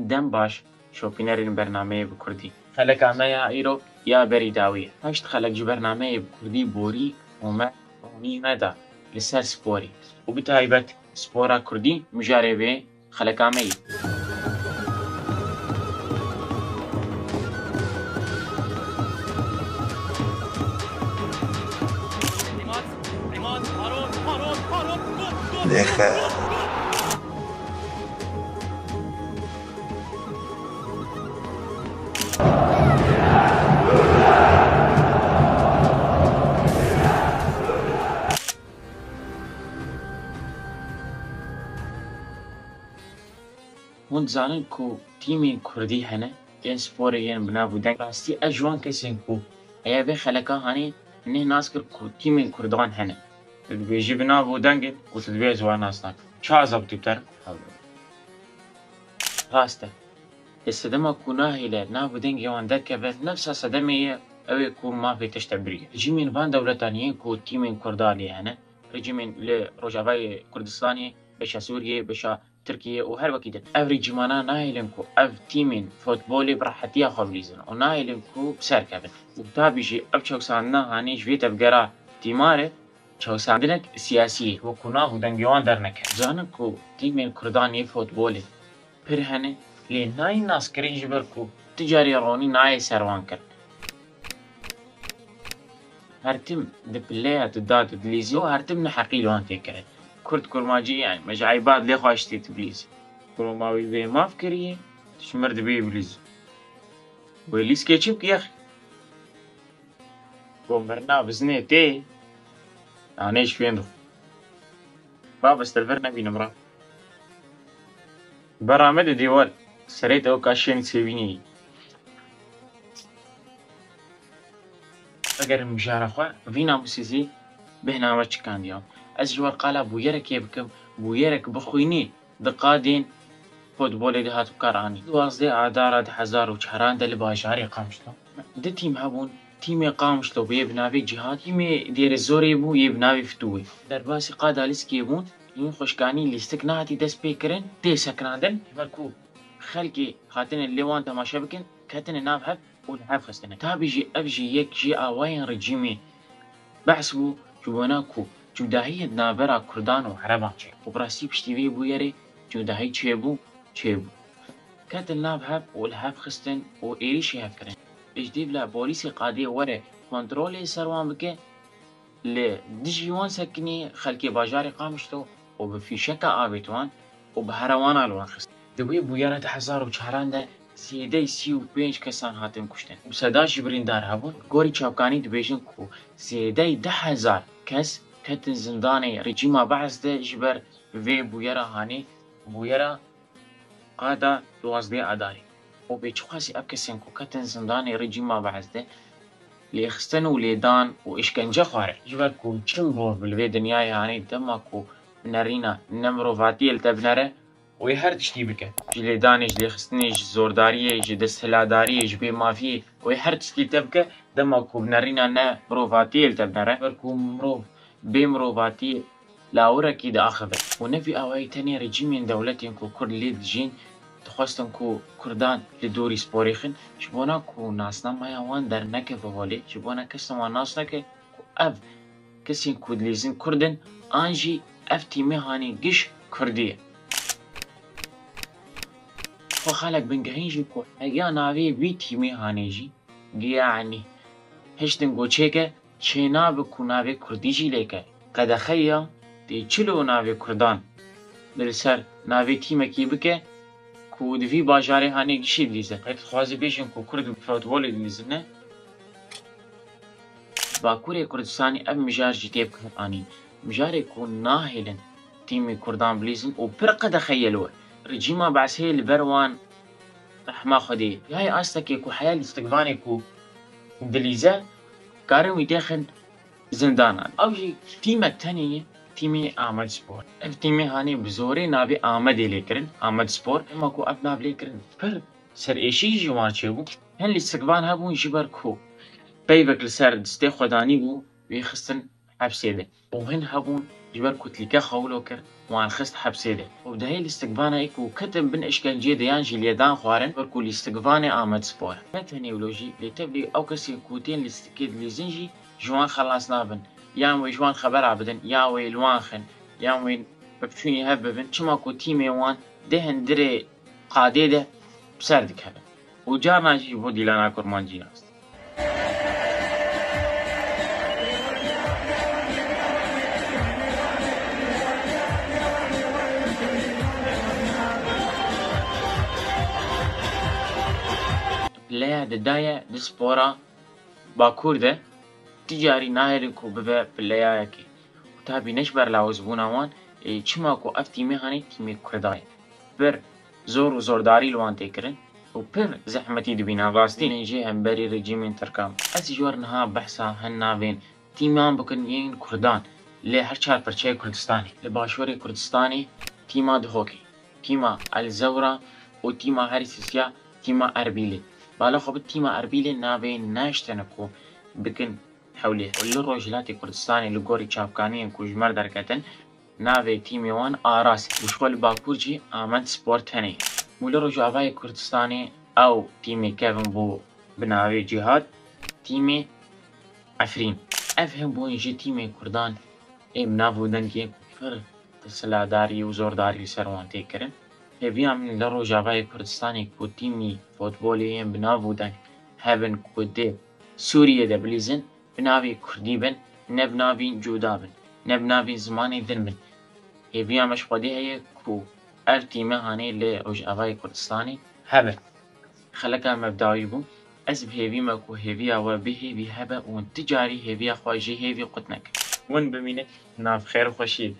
دم باش شوپینرین برنامه بکردی خلک آمایا ایرو یا بری داویه هشت خلک جو برنامه بکردی بوری وما ندا لسر سپوری و بتایبت سپورا کردی مجاره به خلک آمایی هون زانن کو تیمی کردی هنه ین سپور ین بنا بودن راستی اجوان کسین کو ایا به خلکا هانی نه ناس کر کو تیمی کردان هنه بیجی بنا بودن گت کو تدبی زوان ناسناک چا زبطی بتر راسته الصدمة كونها هيلر نا بودن يوان دك بس نفس صدمة أو يكون ما في تشتبرية رجيمين فان دولة تانية كو تيمين كردالي هنا رجيمين لرجابي كردستاني بشا سوريا بشا تركيا وهر وكيدن اف رجيمانا نايلنكو اف تيمين فوتبولي براحتيا خبليزن ونايلنكو بسر كابن وبتابيجي اف چوكسانا هاني جويتا بقرا تيماري چوكساندنك سياسي وكونا بودن يوان درنك زانكو تيمين كرداني فوتبولي پر هنه لی نای ناس کرین جبر کو تجاری رونی نای سروان کرد هرتم دبلیات داد دلیزی و هرتم نحقی لوان تکرد کرد کرماجی يعني مجاعبات لي خواشتي تبليز كرماوي بي ما فكريه تشمرد بي بليز ويليس كيتشب يا اخي كومبرنا بزني تي انا ايش فين بابا استلفرنا بينا مرا برامد ديوال سريت او كاشين تسويني اگر مجارخوا فينا مسيزي بهنا ما كان اليوم ازجوال قال بويرك يبكم بويرك بخويني دقادين فوتبولي ده هاتو كاراني دوازدي عدارة حزار وشهران ده لباشاري قامشتو ده تيم هابون تيمي قامشتو بيبناوي جهاد تيمي دير الزوري بو يبناوي فتوي درباسي قادا لسكي يبون این خوشگانی لیستک نهاتی دست بکرن تی سکنادن برکو خلقی خاطن اللوان تماشا بکن کتن ناف هف و لحف خستنه تا بيجي افجي يك جي آواين رجيمي بحسبو جواناكو جوداهي نابرا كردان و عربان وبراسي بشتيوي بو يري جوداهي چيبو كتن ناف هف و لحف خستن و ايريشي هف کرن اجديب لا بوليسي قادي وره كنترولي سروان بكه لدجيوان سكني خلقي باجاري قامشتو وبفيشكا آبيتوان وبهروانا لوان خست دوي بويارة حزار وشهران ده سيدي سيو بينج كسان هاتن كشتن وسدا جبرين دار هبون غوري چاوكاني دبيجن كو سيدي 10,000 كس كتن زنداني رجيما بعض ده جبر في بويارة هاني بويارة قادا دوازدي عداري وبيچخاسي ابكسن كو كتن زنداني رجيما بعض ده ليخستن وليدان وإشكنجة خواري جبركو چمبو بالفي دنياي يعني دماكو بنرينا نمرو فاتيل تبنره ويهر تشتي بك جليدانيش ليخستنيش زورداريش دستهلاداريش بي مافيه ويهر تشتي تبك دماكو بنرينا نمرو فاتيل تبنره بركو مرو بمرو فاتيل لاورا كي دا أخذت ونفي أواي تاني رجيمين دولتين كو كرد ليد جين تخواستن كو كردان لدوري سپوريخن شبونا كو ناسنا ما يوان در نكه فوالي شبونا كسنا ما ناسنا كو اف كسين كود ليزن كردن انجي اف تيمي هاني قش كردية خو خالق بنگهين جي كو اگيا ناوي بي تيمي هاني جي يعني هشتن گو چيكه چه ناوي كو ناوي كردي جي ليكه قد خيا دي چلو ناوي كردان دلسر ناوي تيمه كي بكه كو دفي باجاري هاني قشي دليزه قد خوازي بيشن كو كرد فوتبولي دليزنه باكوري كردستاني اب مجار جتيب كهاني مجاري كو ناهلن تيمي كردان بليزن وبرقه دخيلوه رجيما بعسي البروان رحمة خدي هاي أستكي كو حياة الاستقباني كو دليزة كارم يتاخد زندان أو جي تيمة تانية تيمي آمد سبور اف تيمي هاني بزوري نابي آمد ليكرن آمد سبور اما كو اف ناب ليكرن پر سر ايشي جوان چيبو هن الاستقبان هبون جبر كو بيبك لسر دستي خداني بو ويخستن حبسيده وهن هبون جبر كتلكا خولو كر وان خست حبسيده وبدهي الاستقبانه ايكو كتب بن اشكنجي ديان جيليدان خوارن بركو الاستقبانه آمد سبور متهنيولوجي لتبلي او كسي كوتين لاستكيد لزنجي جوان خلاص نابن يان وي جوان خبر عبدن يا وي الوانخن يان وي ببتوني هببن چما كو تيمي وان دهن دري قاديده بسردك هبن وجارنا جي بودي لنا كرمان جيناست ليا ددايا دسبورا باكور ده تجاري ناهلكو ببا بلايا يكي وتابي نشبر لاوزبونا وان چما كو اف تيمي هاني تيمي كرداي بر زور وزورداري لوان تيكرن وبر زحمتي دبينا غاستي نجي هم بري رجيمين تركام از جورنها بحثا هنا بين تيمان بكن ين كردان لي هر چار پرچه كردستاني لباشوري كردستاني تيما دهوكي تيما الزورا و تيما هرسيسيا تيما اربيلي بالا خب تيما اربيلي نابين ناشتنكو بكن حوليه والروجلاتي كردستاني لغوري چابكاني كو جمر دركتن ناوي تيمي وان آراس وشغل باكورجي آمد سبورت هني مولو جاوای كردستاني او تيمي كيفن بو بناوي جهاد تيمي عفرين افهم بو انجي تيمي كردان اي منافو دنكي فر تسلاداري وزورداري سروان تيكرن هبيا من لرو جاوای كردستاني كو تيمي فوتبولي بنافو دنك هبن كو دي سوريا دبليزن بناوي كرديبن نبناوي جودابن نبناوي زماني ذنبن هبيا مش قدي هي كو اف تيمه هاني لرجاوای كردستاني هبه خلقا مبداوي بو از بهيفي ماكو هيفيا وبهيفي هبه وان تجاري هيفيا خواجي هيفي قطنك ون بمينه ناف خير خوشيد